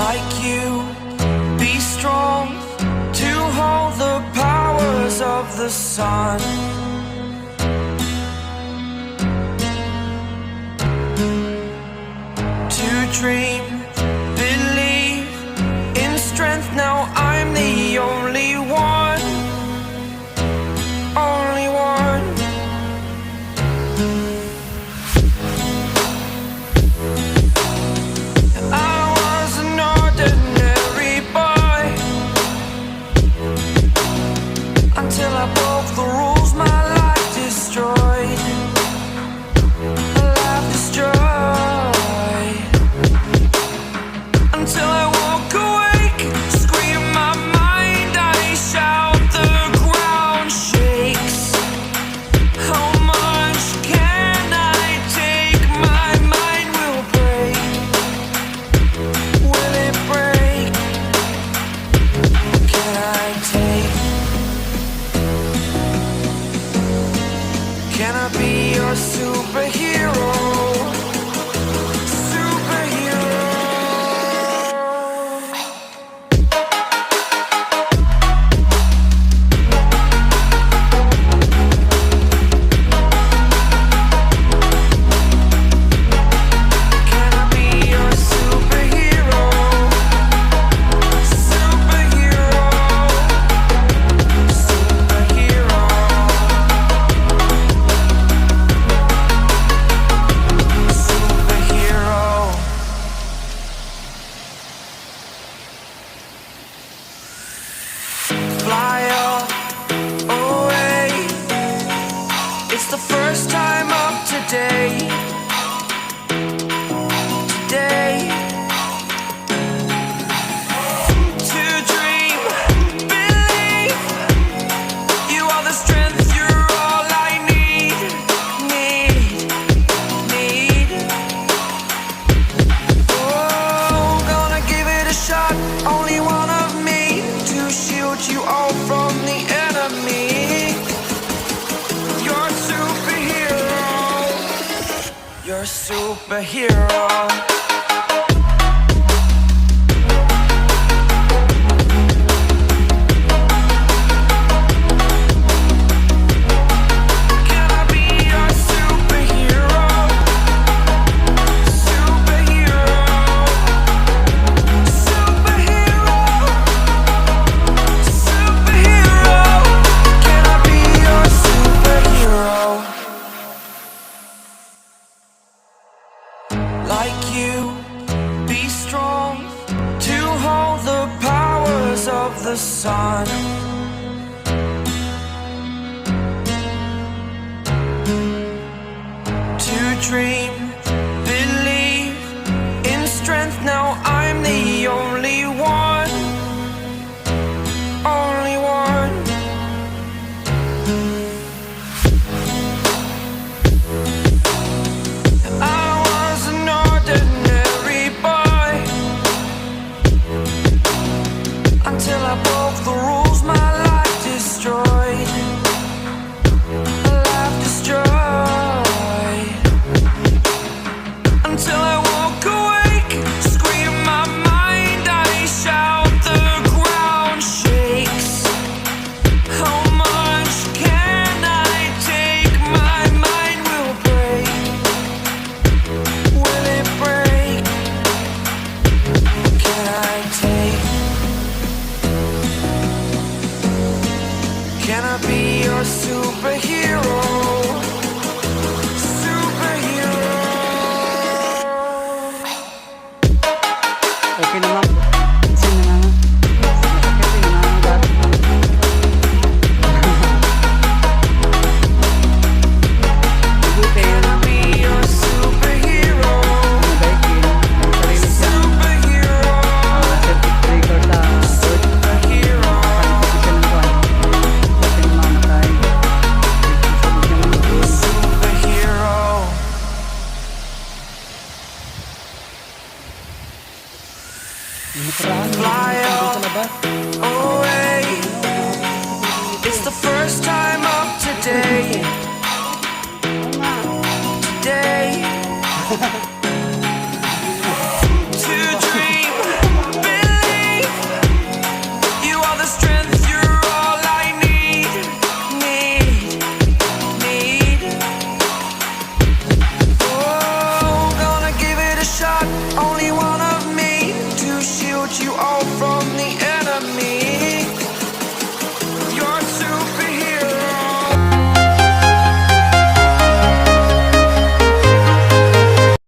like you. Be strong to hold the powers of the sun. To dream, believe in strength. Now I'm the only one, only one. I was an ordinary boy until I broke the rules. My life destroyed, life destroyed. Until I woke awake, scream my mind, I shout, the ground shakes. How much can I take? My mind will break. Will it break? Can I take? Can I be your superhero? Fly away. It's the first time of today. Today. To dream, believe. You are the strength, you're all I need. Need. Oh, gonna give it a shot. Only one of me to shield you all from the enemy. You're a superhero. You're a superhero. Can I be your superhero? Superhero. Superhero. Superhero. Can I be your superhero? Like you, be strong to hold the powers of the sun. To dream, believe in strength. Now I'm the only one, only one. I was an ordinary boy until I broke the rules. My life destroyed, life destroyed. Until I woke awake, scream my mind, I shout, the ground shakes. How much can I take? My mind will break. Will it break? Can I take? Can I be your superhero? Superhero. Okay naman po. Sino naman? Sakit yung nangangagat. Mabuti Can yun. I be your superhero? Mabaikin. Ang sarili siya. Superhero. Circuit breaker sa road. Superhero. Nakalimutan siya ng buwan. Kasi namamatay. Sabog niya mabuti. Superhero. Yung nakaraan, Fly yung out. sa labas. Away. It's the first time